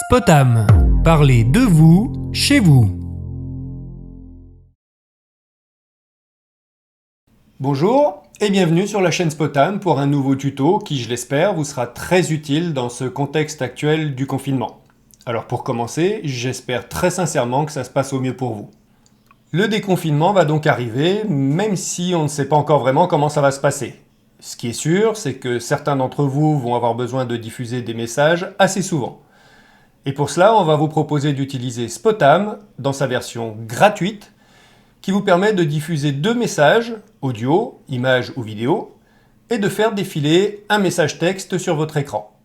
Spotam, parlez de vous, chez vous. Bonjour et bienvenue sur la chaîne Spotam pour un nouveau tuto qui, je l'espère, vous sera très utile dans ce contexte actuel du confinement. Alors pour commencer, j'espère très sincèrement que ça se passe au mieux pour vous. Le déconfinement va donc arriver, même si on ne sait pas encore vraiment comment ça va se passer. Ce qui est sûr, c'est que certains d'entre vous vont avoir besoin de diffuser des messages assez souvent. Et pour cela, on va vous proposer d'utiliser Spotam dans sa version gratuite qui vous permet de diffuser 2 messages, audio, image ou vidéo, et de faire défiler un message texte sur votre écran.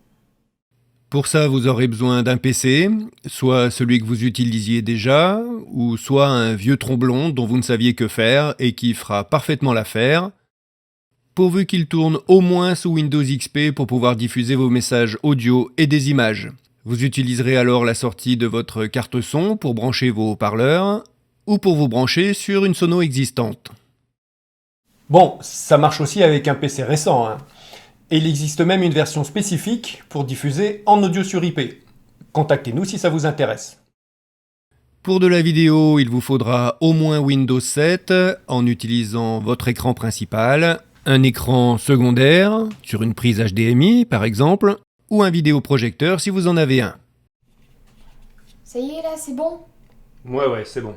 Pour ça, vous aurez besoin d'un PC, soit celui que vous utilisiez déjà, ou soit un vieux tromblon dont vous ne saviez que faire et qui fera parfaitement l'affaire, pourvu qu'il tourne au moins sous Windows XP pour pouvoir diffuser vos messages audio et des images. Vous utiliserez alors la sortie de votre carte son pour brancher vos haut-parleurs, ou pour vous brancher sur une sono existante. Bon, ça marche aussi avec un PC récent, hein. Et il existe même une version spécifique pour diffuser en audio sur IP. Contactez-nous si ça vous intéresse. Pour de la vidéo, il vous faudra au moins Windows 7 en utilisant votre écran principal, un écran secondaire sur une prise HDMI par exemple, ou un vidéoprojecteur si vous en avez un. Ça y est là, c'est bon? Ouais, c'est bon.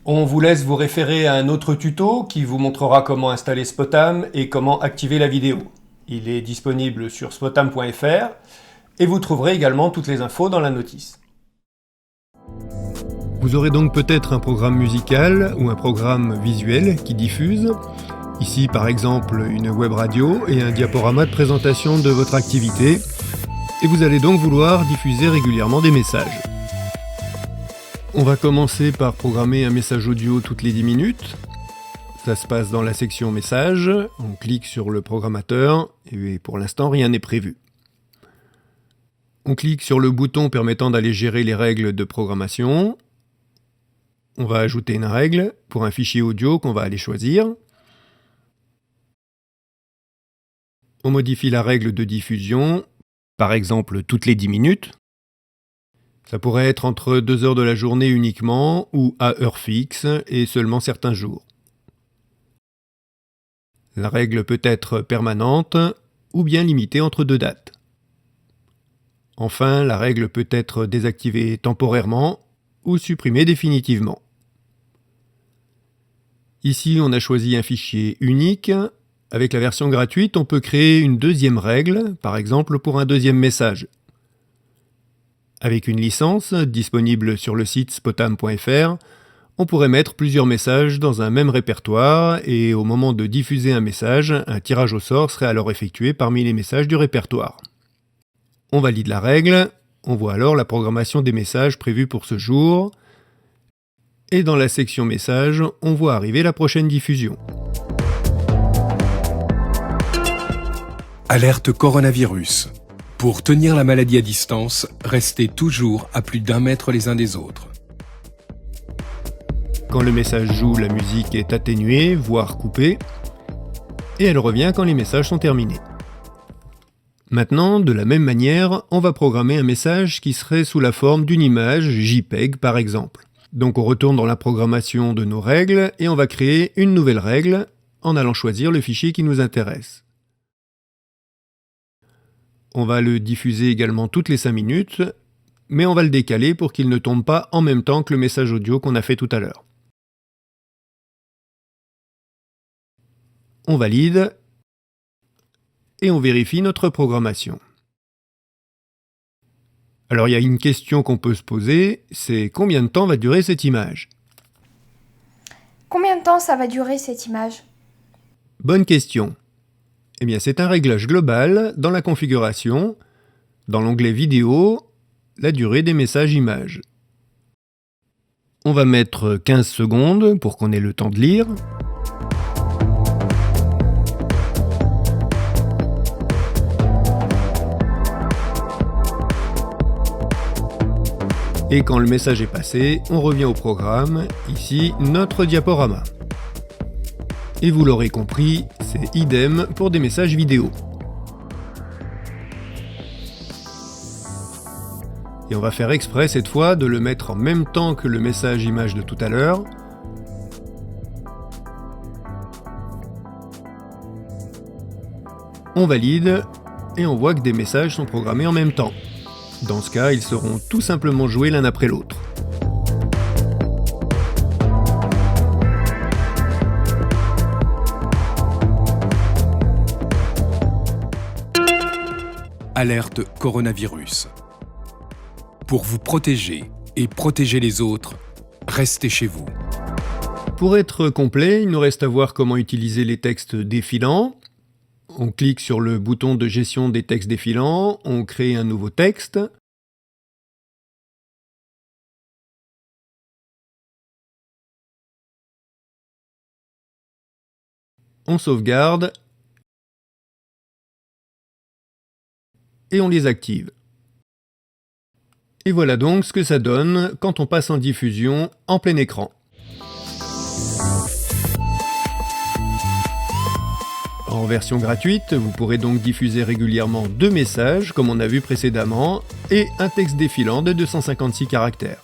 On vous laisse vous référer à un autre tuto qui vous montrera comment installer Spotam et comment activer la vidéo. Il est disponible sur spotam.fr et vous trouverez également toutes les infos dans la notice. Vous aurez donc peut-être un programme musical ou un programme visuel qui diffuse. Ici par exemple une web radio et un diaporama de présentation de votre activité. Et vous allez donc vouloir diffuser régulièrement des messages. On va commencer par programmer un message audio toutes les 10 minutes. Ça se passe dans la section messages, on clique sur le programmateur et pour l'instant rien n'est prévu. On clique sur le bouton permettant d'aller gérer les règles de programmation. On va ajouter une règle pour un fichier audio qu'on va aller choisir. On modifie la règle de diffusion, par exemple toutes les 10 minutes. Ça pourrait être entre 2 heures de la journée uniquement ou à heure fixe et seulement certains jours. La règle peut être permanente ou bien limitée entre 2 dates. Enfin, la règle peut être désactivée temporairement ou supprimée définitivement. Ici, on a choisi un fichier unique. Avec la version gratuite, on peut créer une deuxième règle, par exemple pour un deuxième message. Avec une licence disponible sur le site spotam.fr, on pourrait mettre plusieurs messages dans un même répertoire et au moment de diffuser un message, un tirage au sort serait alors effectué parmi les messages du répertoire. On valide la règle, on voit alors la programmation des messages prévus pour ce jour et dans la section messages, on voit arriver la prochaine diffusion. Alerte coronavirus. Pour tenir la maladie à distance, restez toujours à plus d'1 mètre les uns des autres. Quand le message joue, la musique est atténuée, voire coupée, et elle revient quand les messages sont terminés. Maintenant, de la même manière, on va programmer un message qui serait sous la forme d'une image JPEG par exemple. Donc on retourne dans la programmation de nos règles et on va créer une nouvelle règle en allant choisir le fichier qui nous intéresse. On va le diffuser également toutes les 5 minutes, mais on va le décaler pour qu'il ne tombe pas en même temps que le message audio qu'on a fait tout à l'heure. On valide et on vérifie notre programmation. Alors il y a une question qu'on peut se poser, c'est combien de temps va durer cette image ? Combien de temps ça va durer cette image? Bonne question. Eh bien, c'est un réglage global dans la configuration, dans l'onglet vidéo, la durée des messages images. On va mettre 15 secondes pour qu'on ait le temps de lire. Et quand le message est passé, on revient au programme, ici notre diaporama. Et vous l'aurez compris, c'est idem pour des messages vidéo. Et on va faire exprès cette fois de le mettre en même temps que le message image de tout à l'heure. On valide et on voit que des messages sont programmés en même temps. Dans ce cas, ils seront tout simplement joués l'un après l'autre. Alerte coronavirus. Pour vous protéger et protéger les autres, restez chez vous. Pour être complet, il nous reste à voir comment utiliser les textes défilants. On clique sur le bouton de gestion des textes défilants, on crée un nouveau texte. On sauvegarde et on les active. Et voilà donc ce que ça donne quand on passe en diffusion en plein écran. En version gratuite, vous pourrez donc diffuser régulièrement 2 messages, comme on a vu précédemment, et un texte défilant de 256 caractères.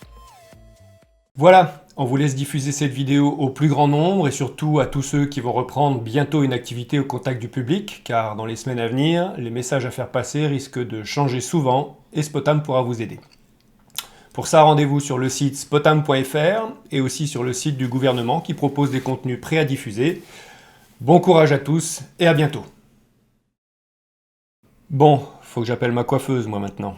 Voilà, on vous laisse diffuser cette vidéo au plus grand nombre et surtout à tous ceux qui vont reprendre bientôt une activité au contact du public, car dans les semaines à venir, les messages à faire passer risquent de changer souvent et Spotam pourra vous aider. Pour ça, rendez-vous sur le site spotam.fr et aussi sur le site du gouvernement qui propose des contenus prêts à diffuser. Bon courage à tous et à bientôt. Bon, faut que j'appelle ma coiffeuse moi maintenant.